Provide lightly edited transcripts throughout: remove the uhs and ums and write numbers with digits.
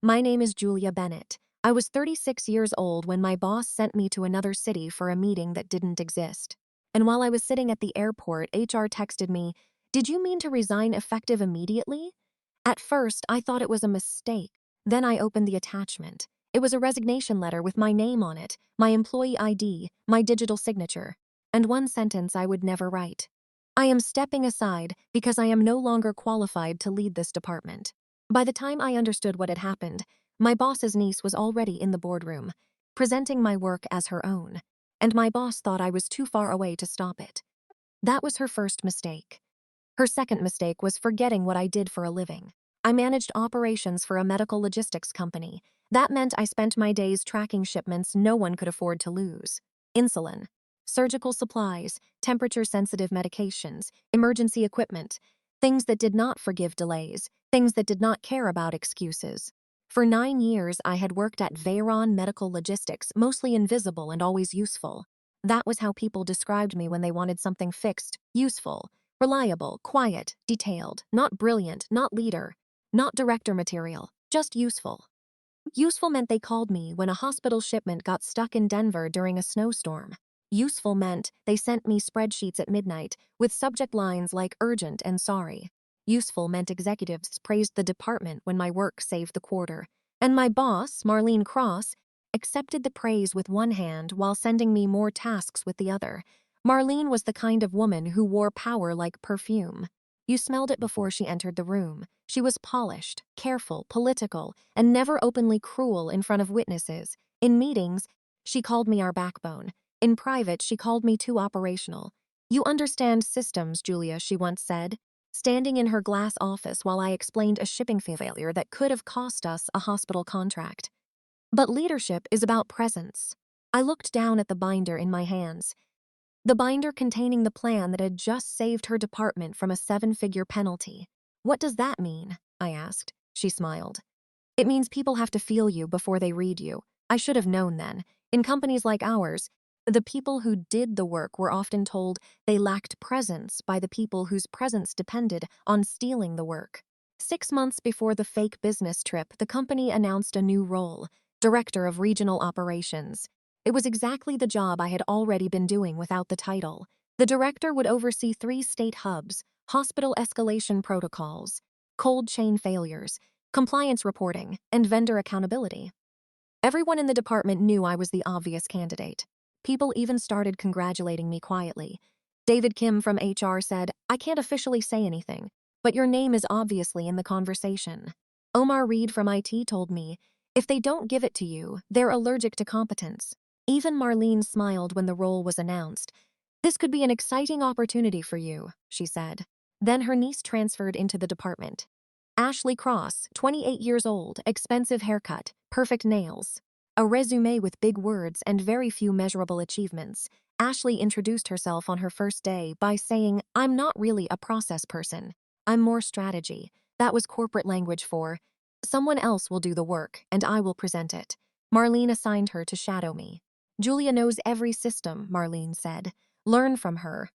My name is Julia Bennett. I was 36 years old when my boss sent me to another city for a meeting that didn't exist. And while I was sitting at the airport, HR texted me, "Did you mean to resign effective immediately?" At first, I thought it was a mistake. Then I opened the attachment. It was a resignation letter with my name on it, my employee ID, my digital signature, and one sentence I would never write. I am stepping aside because I am no longer qualified to lead this department. By the time I understood what had happened, my boss's niece was already in the boardroom, presenting my work as her own, and my boss thought I was too far away to stop it. That was her first mistake. Her second mistake was forgetting what I did for a living. I managed operations for a medical logistics company. That meant I spent my days tracking shipments no one could afford to lose. Insulin, surgical supplies, temperature-sensitive medications, emergency equipment, things that did not forgive delays, things that did not care about excuses. For 9 years, I had worked at Veyron Medical Logistics, mostly invisible and always useful. That was how people described me when they wanted something fixed, useful, reliable, quiet, detailed, not brilliant, not leader, not director material, just useful. Useful meant they called me when a hospital shipment got stuck in Denver during a snowstorm. Useful meant they sent me spreadsheets at midnight with subject lines like urgent and sorry. Useful meant executives praised the department when my work saved the quarter. And my boss, Marlene Cross, accepted the praise with one hand while sending me more tasks with the other. Marlene was the kind of woman who wore power like perfume. You smelled it before she entered the room. She was polished, careful, political, and never openly cruel in front of witnesses. In meetings, she called me our backbone. In private, she called me too operational. "You understand systems, Julia," she once said, standing in her glass office while I explained a shipping failure that could have cost us a hospital contract. But leadership is about presence. I looked down at the binder in my hands. The binder containing the plan that had just saved her department from a 7-figure penalty. "What does that mean?" I asked. She smiled. "It means people have to feel you before they read you." I should have known then. In companies like ours, the people who did the work were often told they lacked presence by the people whose presence depended on stealing the work. 6 months before the fake business trip, the company announced a new role, Director of Regional Operations. It was exactly the job I had already been doing without the title. The director would oversee 3 state hubs, hospital escalation protocols, cold chain failures, compliance reporting, and vendor accountability. Everyone in the department knew I was the obvious candidate. People even started congratulating me quietly. David Kim from HR said, "I can't officially say anything, but your name is obviously in the conversation." Omar Reed from IT told me, "If they don't give it to you, they're allergic to competence." Even Marlene smiled when the role was announced. "This could be an exciting opportunity for you," she said. Then her niece transferred into the department. Ashley Cross, 28 years old, expensive haircut, perfect nails. A resume with big words and very few measurable achievements. Ashley introduced herself on her first day by saying, "I'm not really a process person. I'm more strategy." That was corporate language for, "Someone else will do the work, and I will present it." Marlene assigned her to shadow me. "Julia knows every system," Marlene said. "Learn from her."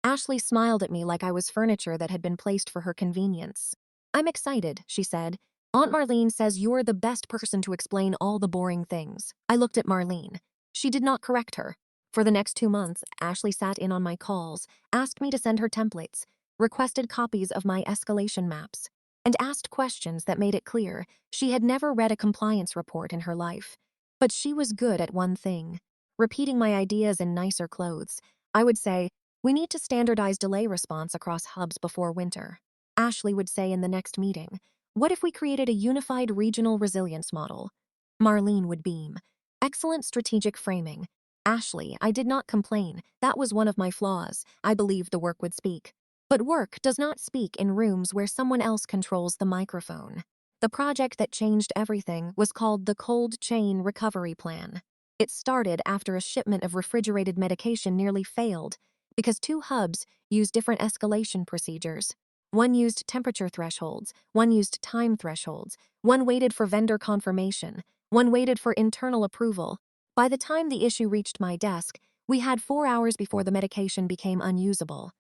Ashley smiled at me like I was furniture that had been placed for her convenience. "I'm excited," she said. "Aunt Marlene says you're the best person to explain all the boring things." I looked at Marlene. She did not correct her. For the next 2 months, Ashley sat in on my calls, asked me to send her templates, requested copies of my escalation maps, and asked questions that made it clear she had never read a compliance report in her life. But she was good at one thing, repeating my ideas in nicer clothes. I would say, "We need to standardize delay response across hubs before winter." Ashley would say in the next meeting, "What if we created a unified regional resilience model?" Marlene would beam, "Excellent strategic framing." Ashley, I did not complain. That was one of my flaws. I believed the work would speak. But work does not speak in rooms where someone else controls the microphone. The project that changed everything was called the Cold Chain Recovery Plan. It started after a shipment of refrigerated medication nearly failed because 2 hubs used different escalation procedures. One used temperature thresholds, one used time thresholds, one waited for vendor confirmation, one waited for internal approval. By the time the issue reached my desk, we had 4 hours before the medication became unusable.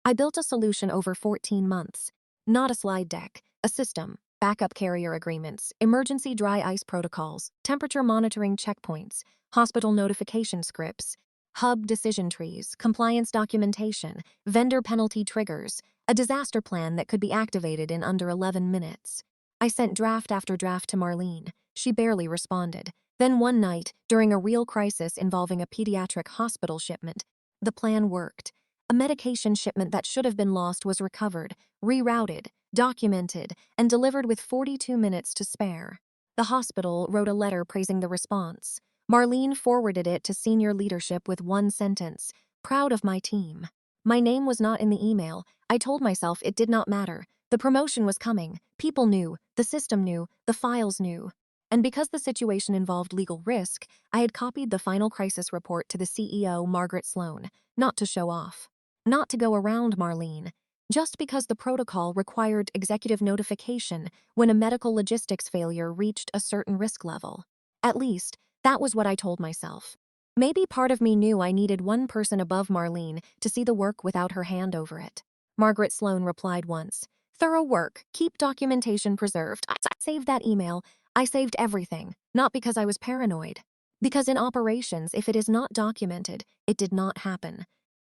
I built a solution over 14 months. Not a slide deck, a system. backup carrier agreements, emergency dry ice protocols, temperature monitoring checkpoints, hospital notification scripts, hub decision trees, compliance documentation, vendor penalty triggers, a disaster plan that could be activated in under 11 minutes. I sent draft after draft to Marlene. She barely responded. Then one night, during a real crisis involving a pediatric hospital shipment, the plan worked. A medication shipment that should have been lost was recovered, rerouted, documented, and delivered with 42 minutes to spare. The hospital wrote a letter praising the response. Marlene forwarded it to senior leadership with one sentence: "Proud of my team." My name was not in the email. I told myself it did not matter. The promotion was coming. People knew. The system knew. The files knew. And because the situation involved legal risk, I had copied the final crisis report to the CEO, Margaret Sloan, not to show off, not to go around Marlene, just because the protocol required executive notification when a medical logistics failure reached a certain risk level. At least, that was what I told myself. Maybe part of me knew I needed one person above Marlene to see the work without her hand over it. Margaret Sloan replied once, "Thorough work, keep documentation preserved." I saved that email. I saved everything, not because I was paranoid. Because in operations, if it is not documented, it did not happen.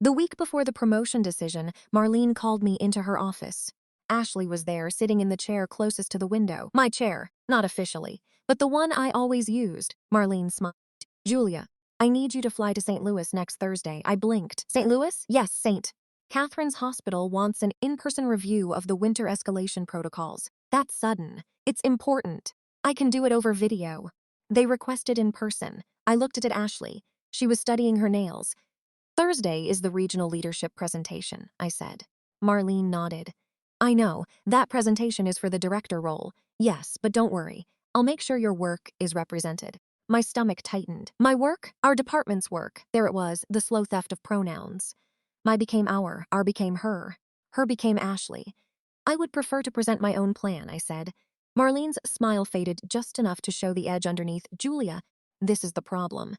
The week before the promotion decision, Marlene called me into her office. Ashley was there, sitting in the chair closest to the window. My chair, not officially, but the one I always used. Marlene smiled. "Julia, I need you to fly to St. Louis next Thursday." I blinked. "St. Louis?" "Yes, St. Catherine's Hospital wants an in-person review of the winter escalation protocols. That's sudden. It's important. I can do it over video." They requested in person. I looked at Ashley. She was studying her nails. "Thursday is the regional leadership presentation," I said. Marlene nodded. "I know, that presentation is for the director role. Yes, but don't worry. I'll make sure your work is represented." My stomach tightened. My work? Our department's work. There it was, the slow theft of pronouns. My became our became her became Ashley. "I would prefer to present my own plan," I said. Marlene's smile faded just enough to show the edge underneath. "Julia, this is the problem.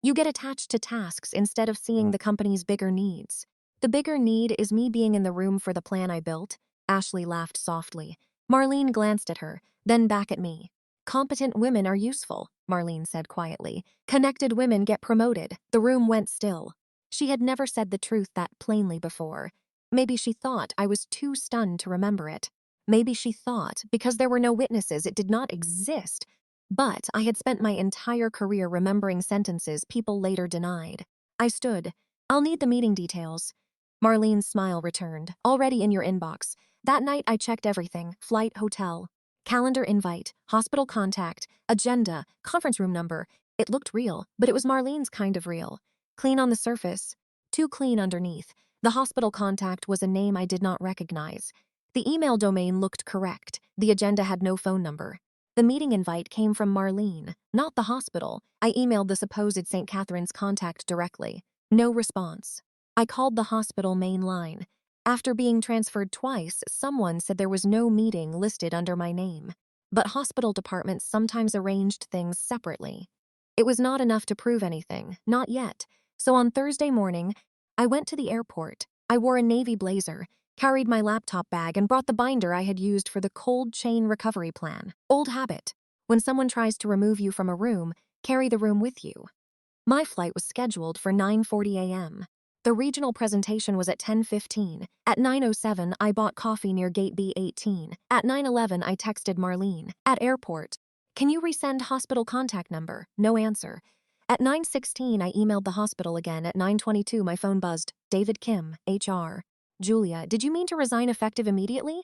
You get attached to tasks instead of seeing the company's bigger needs. The bigger need is me being in the room for the plan I built." Ashley laughed softly. Marlene glanced at her, then back at me. "Competent women are useful," Marlene said quietly. "Connected women get promoted." The room went still. She had never said the truth that plainly before. Maybe she thought I was too stunned to remember it. Maybe she thought, because there were no witnesses, it did not exist. But I had spent my entire career remembering sentences people later denied. I stood. "I'll need the meeting details." Marlene's smile returned. "Already in your inbox." That night I checked everything: flight, hotel, calendar invite, hospital contact, agenda, conference room number. It looked real, but it was Marlene's kind of real. Clean on the surface, too clean underneath. The hospital contact was a name I did not recognize. The email domain looked correct. The agenda had no phone number. The meeting invite came from Marlene, not the hospital. I emailed the supposed St. Catherine's contact directly. No response. I called the hospital main line. After being transferred twice, someone said there was no meeting listed under my name. But hospital departments sometimes arranged things separately. It was not enough to prove anything, not yet. So on Thursday morning, I went to the airport. I wore a navy blazer, carried my laptop bag, and brought the binder I had used for the cold chain recovery plan. Old habit. When someone tries to remove you from a room, carry the room with you. My flight was scheduled for 9:40 a.m. The regional presentation was at 10:15. At 9:07, I bought coffee near gate B18. At 9:11, I texted Marlene. At airport, "Can you resend hospital contact number?" No answer. At 9:16, I emailed the hospital again. At 9:22, my phone buzzed. "David Kim, HR. Julia, did you mean to resign effective immediately?"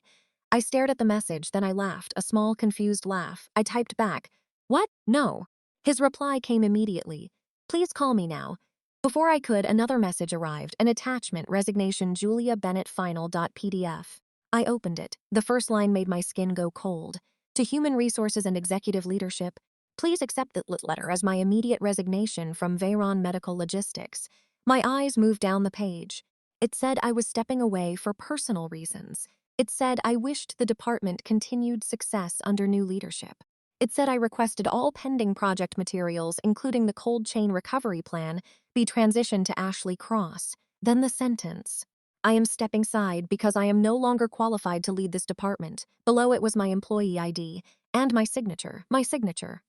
I stared at the message, then I laughed, a small, confused laugh. I typed back, "What? No." His reply came immediately. "Please call me now." Before I could, another message arrived, an attachment: "Resignation, Julia Bennett final.pdf." I opened it. The first line made my skin go cold. "To Human Resources and Executive Leadership, please accept the letter as my immediate resignation from Veyron Medical Logistics." My eyes moved down the page. It said I was stepping away for personal reasons. It said I wished the department continued success under new leadership. It said I requested all pending project materials, including the cold chain recovery plan, be transitioned to Marlene Cross. Then the sentence: I am stepping aside because I am no longer qualified to lead this department. Below it was my employee ID and my signature.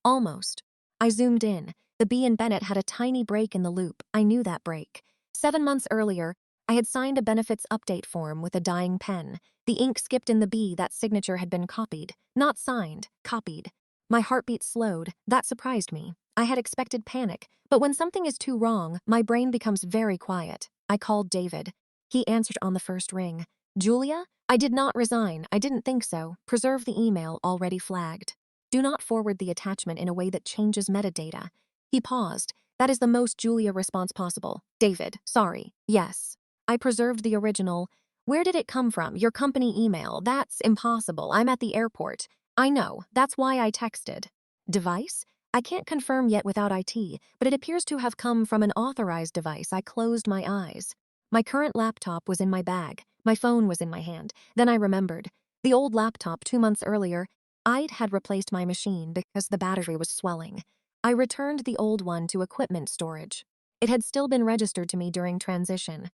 Almost. I zoomed in. The B in Bennett had a tiny break in the loop. I knew that break. 7 months earlier, I had signed a benefits update form with a dying pen. The ink skipped in the B. That signature had been copied. Not signed, copied. My heartbeat slowed. That surprised me. I had expected panic, but when something is too wrong, my brain becomes very quiet. I called David. He answered on the first ring. Julia? I did not resign. I didn't think so. Preserve the email already flagged. Do not forward the attachment in a way that changes metadata. He paused. That is the most Julia response possible. David, sorry. Yes. I preserved the original. Where did it come from? Your company email. That's impossible. I'm at the airport. I know. That's why I texted. Device? I can't confirm yet without IT, but it appears to have come from an authorized device. I closed my eyes. My current laptop was in my bag. My phone was in my hand. Then I remembered. The old laptop 2 months earlier, I'd had replaced my machine because the battery was swelling. I returned the old one to equipment storage. It had still been registered to me during transition.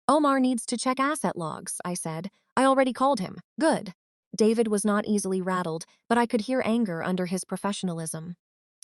Omar needs to check asset logs, I said. I already called him. Good. David was not easily rattled, but I could hear anger under his professionalism.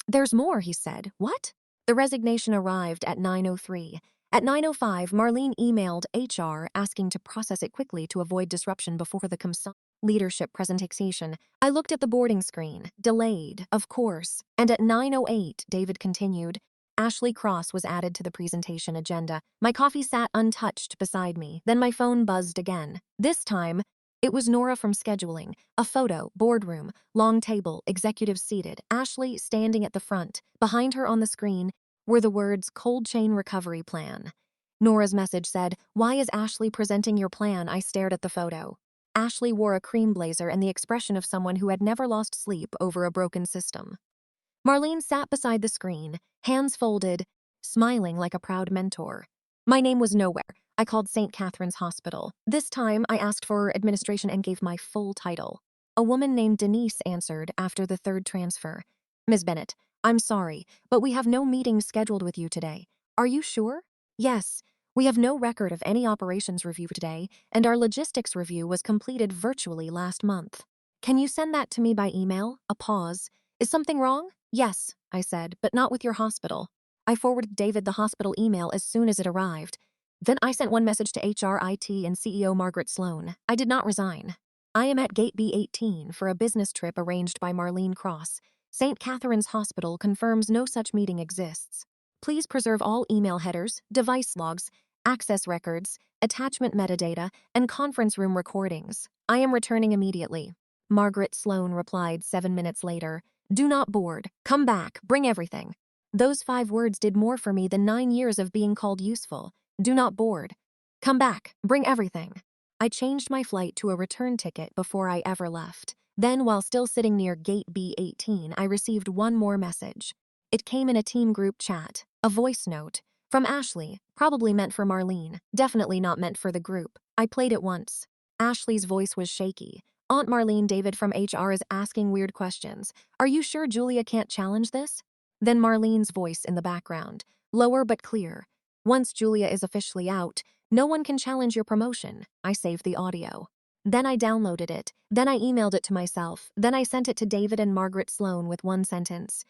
There's more, he said. What? The resignation arrived at 9:03. At 9:05, Marlene emailed HR asking to process it quickly to avoid disruption before the leadership presentation. I looked at the boarding screen. Delayed, of course. And at 9:08, David continued. Ashley Cross was added to the presentation agenda. My coffee sat untouched beside me. Then my phone buzzed again. This time, it was Nora from scheduling. A photo, boardroom, long table, executives seated, Ashley standing at the front. Behind her on the screen were the words cold chain recovery plan. Nora's message said, "Why is Ashley presenting your plan?" I stared at the photo. Ashley wore a cream blazer and the expression of someone who had never lost sleep over a broken system. Marlene sat beside the screen, hands folded, smiling like a proud mentor. My name was nowhere. I called St. Catherine's Hospital. This time, I asked for administration and gave my full title. A woman named Denise answered after the third transfer. Ms. Bennett, I'm sorry, but we have no meeting scheduled with you today. Are you sure? Yes. We have no record of any operations review today, and our logistics review was completed virtually last month. Can you send that to me by email? A pause. Is something wrong? Yes, I said, but not with your hospital. I forwarded David the hospital email as soon as it arrived. Then I sent one message to HR, IT, and CEO Margaret Sloan. I did not resign. I am at Gate B18 for a business trip arranged by Marlene Cross. St. Catherine's Hospital confirms no such meeting exists. Please preserve all email headers, device logs, access records, attachment metadata, and conference room recordings. I am returning immediately. Margaret Sloan replied 7 minutes later. Do not board. Come back. Bring everything. Those 5 words did more for me than 9 years of being called useful. Do not board. Come back. Bring everything. I changed my flight to a return ticket before I ever left. Then, while still sitting near Gate B18, I received one more message. It came in a team group chat, a voice note, from Ashley, probably meant for Marlene, definitely not meant for the group. I played it once. Ashley's voice was shaky. Aunt Marlene, David from HR is asking weird questions. Are you sure Julia can't challenge this? Then Marlene's voice in the background, lower but clear. Once Julia is officially out, no one can challenge your promotion. I saved the audio. Then I downloaded it. Then I emailed it to myself. Then I sent it to David and Margaret Sloan with one sentence.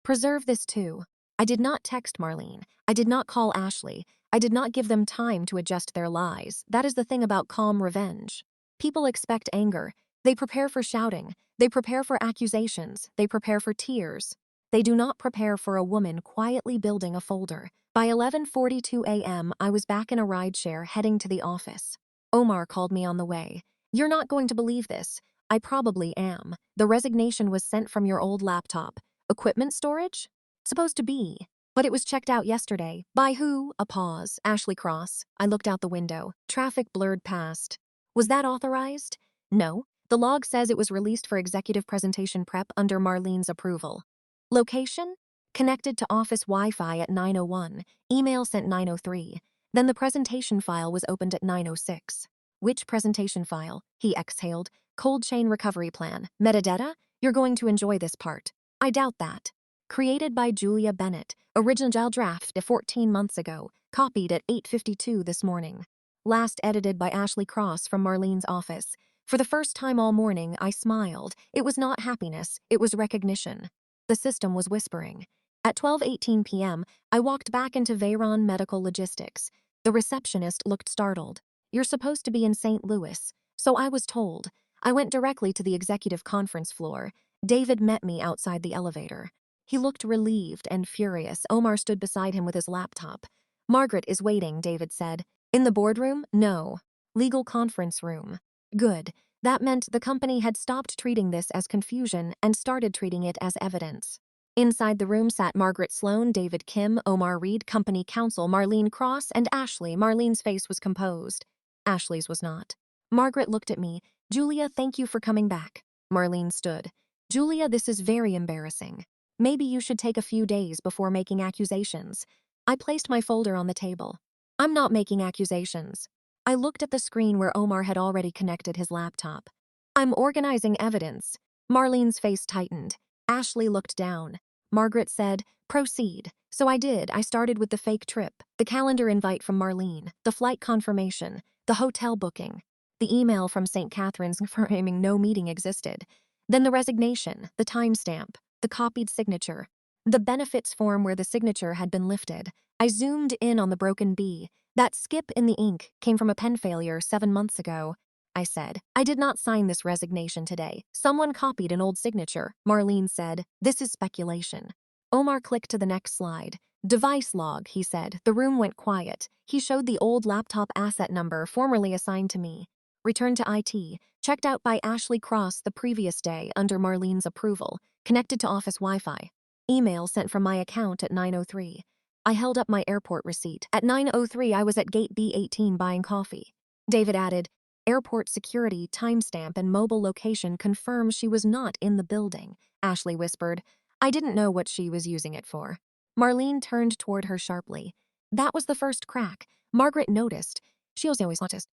Preserve this too. I did not text Marlene. I did not call Ashley. I did not give them time to adjust their lies. That is the thing about calm revenge. People expect anger. They prepare for shouting. They prepare for accusations. They prepare for tears. They do not prepare for a woman quietly building a folder. By 11:42 a.m., I was back in a rideshare heading to the office. Omar called me on the way. You're not going to believe this. I probably am. The resignation was sent from your old laptop. Equipment storage? Supposed to be. But it was checked out yesterday. By who? A pause. Ashley Cross. I looked out the window. Traffic blurred past. Was that authorized? No. The log says it was released for executive presentation prep under Marlene's approval. Location? Connected to office Wi-Fi at 9:01. Email sent 9:03. Then the presentation file was opened at 9:06. Which presentation file? He exhaled. Cold chain recovery plan. Metadata? You're going to enjoy this part. I doubt that. Created by Julia Bennett. Original draft 14 months ago. Copied at 8:52 this morning. last edited by Ashley Cross from Marlene's office. For the first time all morning, I smiled. It was not happiness, it was recognition. The system was whispering. At 12:18 p.m., I walked back into Veyron Medical Logistics. The receptionist looked startled. "You're supposed to be in St. Louis." So I was told. I went directly to the executive conference floor. David met me outside the elevator. He looked relieved and furious. Omar stood beside him with his laptop. "Margaret is waiting," David said. "In the boardroom? No. Legal conference room." Good. That meant the company had stopped treating this as confusion and started treating it as evidence. Inside the room sat Margaret Sloan, David Kim, Omar Reed, company counsel Marlene Cross, and Ashley. Marlene's face was composed. Ashley's was not. Margaret looked at me. "Julia, thank you for coming back." Marlene stood. "Julia, this is very embarrassing. Maybe you should take a few days before making accusations." I placed my folder on the table. "I'm not making accusations." I looked at the screen where Omar had already connected his laptop. "I'm organizing evidence." Marlene's face tightened. Ashley looked down. Margaret said, "Proceed." So I did. I started with the fake trip, the calendar invite from Marlene, the flight confirmation, the hotel booking, the email from St. Catherine's confirming no meeting existed, then the resignation, the timestamp, the copied signature, the benefits form where the signature had been lifted. I zoomed in on the broken B. "That skip in the ink came from a pen failure 7 months ago." I said, "I did not sign this resignation today. Someone copied an old signature." Marlene said, "This is speculation." Omar clicked to the next slide. "Device log," he said. The room went quiet. He showed the old laptop asset number formerly assigned to me. "Returned to IT. Checked out by Ashley Cross the previous day under Marlene's approval. Connected to office Wi-Fi. Email sent from my account at 9:03. I held up my airport receipt. At 9:03, I was at gate B18 buying coffee." David added, "Airport security, timestamp, and mobile location confirm she was not in the building." Ashley whispered, "I didn't know what she was using it for." Marlene turned toward her sharply. That was the first crack. Margaret noticed. She always noticed.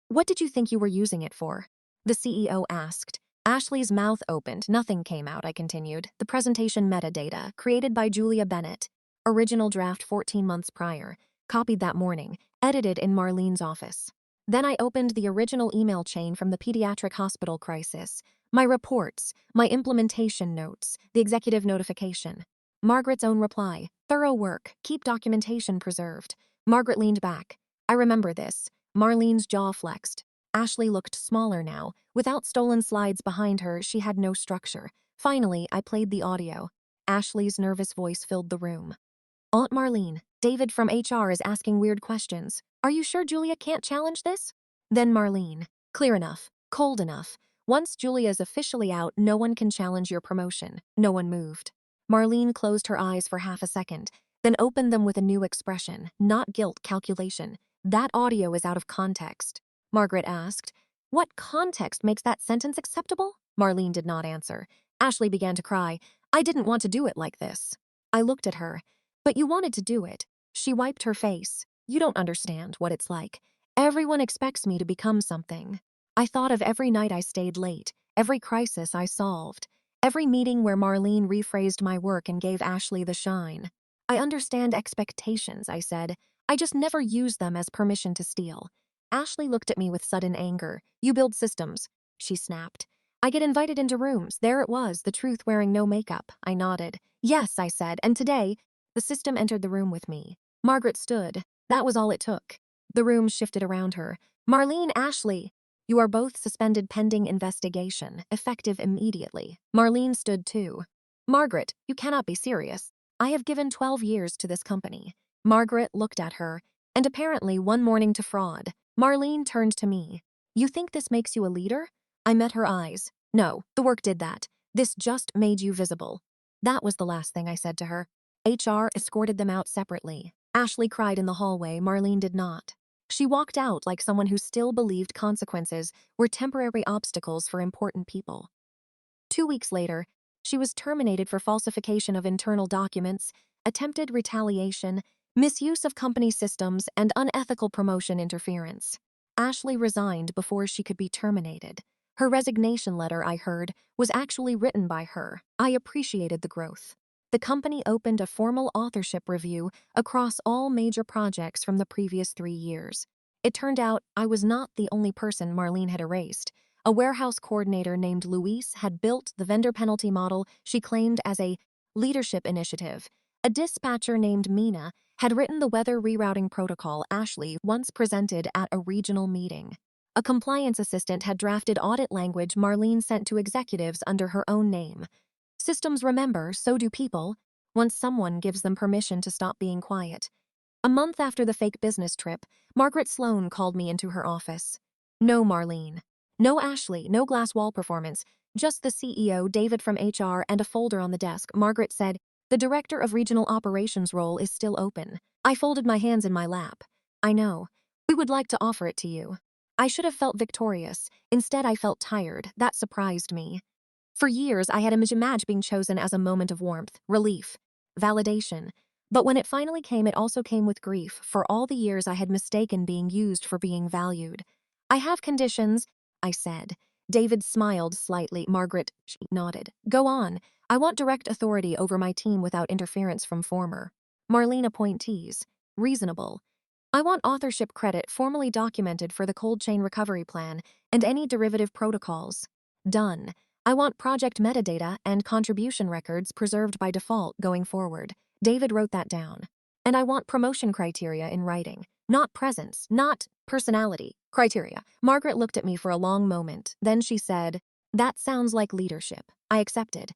"What did you think you were using it for?" the CEO asked. Ashley's mouth opened. Nothing came out, I continued. "The presentation metadata, created by Julia Bennett. Original draft 14 months prior. Copied that morning. Edited in Marlene's office." Then I opened the original email chain from the pediatric hospital crisis. My reports, my implementation notes, the executive notification. Margaret's own reply, "Thorough work, keep documentation preserved." Margaret leaned back. "I remember this." Marlene's jaw flexed. Ashley looked smaller now. Without stolen slides behind her, she had no structure. Finally, I played the audio. Ashley's nervous voice filled the room. "Aunt Marlene, David from HR is asking weird questions. Are you sure Julia can't challenge this?" Then Marlene, "Clear enough, cold enough. Once Julia's officially out, no one can challenge your promotion." No one moved. Marlene closed her eyes for half a second, then opened them with a new expression, not guilt, calculation. "That audio is out of context." Margaret asked, "What context makes that sentence acceptable?" Marlene did not answer. Ashley began to cry. "I didn't want to do it like this." I looked at her. "But you wanted to do it." She wiped her face. "You don't understand what it's like. Everyone expects me to become something." I thought of every night I stayed late, every crisis I solved, every meeting where Marlene rephrased my work and gave Ashley the shine. "I understand expectations," I said. "I just never use them as permission to steal." Ashley looked at me with sudden anger. "You build systems," she snapped. "I get invited into rooms." There it was, the truth wearing no makeup. I nodded. "Yes," I said, "and today..." The system entered the room with me. Margaret stood. That was all it took. The room shifted around her. "Marlene, Ashley, you are both suspended pending investigation, effective immediately." Marlene stood too. "Margaret, you cannot be serious. I have given 12 years to this company." Margaret looked at her, and apparently one morning to fraud. Marlene turned to me. "You think this makes you a leader?" I met her eyes. "No, the work did that. This just made you visible." That was the last thing I said to her. HR escorted them out separately. Ashley cried in the hallway, Marlene did not. She walked out like someone who still believed consequences were temporary obstacles for important people. 2 weeks later, she was terminated for falsification of internal documents, attempted retaliation, misuse of company systems, and unethical promotion interference. Ashley resigned before she could be terminated. Her resignation letter, I heard, was actually written by her. I appreciated the growth. The company opened a formal authorship review across all major projects from the previous 3 years. It turned out I was not the only person Marlene had erased. A warehouse coordinator named Luis had built the vendor penalty model she claimed as a leadership initiative. A dispatcher named Mina had written the weather rerouting protocol Ashley once presented at a regional meeting. A compliance assistant had drafted audit language Marlene sent to executives under her own name. Systems remember, so do people, once someone gives them permission to stop being quiet. A month after the fake business trip, Margaret Sloan called me into her office. No Marlene. No Ashley, no glass wall performance. Just the CEO, David from HR, and a folder on the desk. Margaret said, "The Director of Regional Operations role is still open." I folded my hands in my lap. "I know. We would like to offer it to you." I should have felt victorious. Instead, I felt tired. That surprised me. For years, I had imagined being chosen as a moment of warmth, relief, validation. But when it finally came, it also came with grief for all the years I had mistaken being used for being valued. "I have conditions," I said. David smiled slightly. Margaret nodded. "Go on. I want direct authority over my team without interference from former Marlene appointees. Reasonable. I want authorship credit formally documented for the cold chain recovery plan and any derivative protocols. Done. I want project metadata and contribution records preserved by default going forward." David wrote that down. "And I want promotion criteria in writing. Not presence, not personality. Criteria." Margaret looked at me for a long moment. Then she said, "That sounds like leadership." I accepted.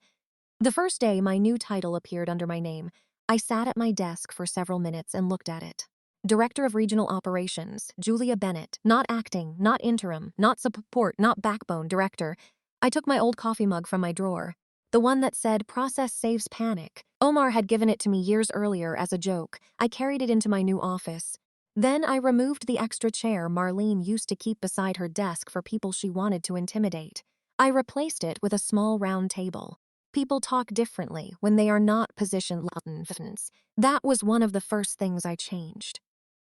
The first day my new title appeared under my name, I sat at my desk for several minutes and looked at it. Director of Regional Operations, Julia Bennett, not acting, not interim, not support, not backbone, director. I took my old coffee mug from my drawer, the one that said "Process saves panic." Omar had given it to me years earlier as a joke. I carried it into my new office. Then I removed the extra chair Marlene used to keep beside her desk for people she wanted to intimidate. I replaced it with a small round table. People talk differently when they are not positioned. That was one of the first things I changed.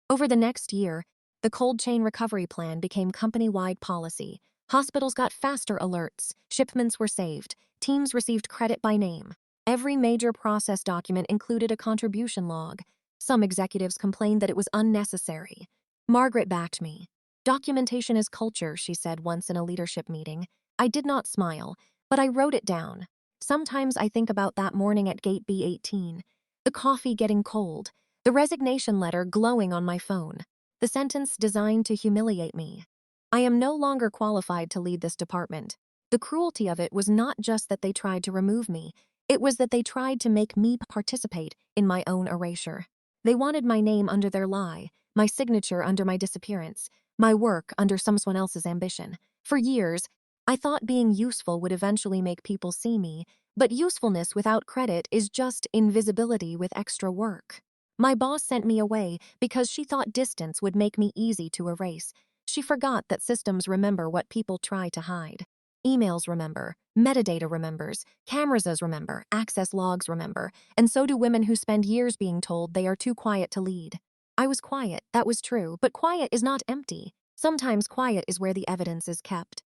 Over the next year, the cold chain recovery plan became company-wide policy. Hospitals got faster alerts, shipments were saved, teams received credit by name. Every major process document included a contribution log. Some executives complained that it was unnecessary. Margaret backed me. "Documentation is culture," she said once in a leadership meeting. I did not smile, but I wrote it down. Sometimes I think about that morning at Gate B18, the coffee getting cold, the resignation letter glowing on my phone, the sentence designed to humiliate me. "I am no longer qualified to lead this department." The cruelty of it was not just that they tried to remove me, it was that they tried to make me participate in my own erasure. They wanted my name under their lie, my signature under my disappearance, my work under someone else's ambition. For years, I thought being useful would eventually make people see me, but usefulness without credit is just invisibility with extra work. My boss sent me away because she thought distance would make me easy to erase. She forgot that systems remember what people try to hide. Emails remember, metadata remembers, cameras remember, access logs remember, and so do women who spend years being told they are too quiet to lead. I was quiet, that was true, but quiet is not empty. Sometimes quiet is where the evidence is kept.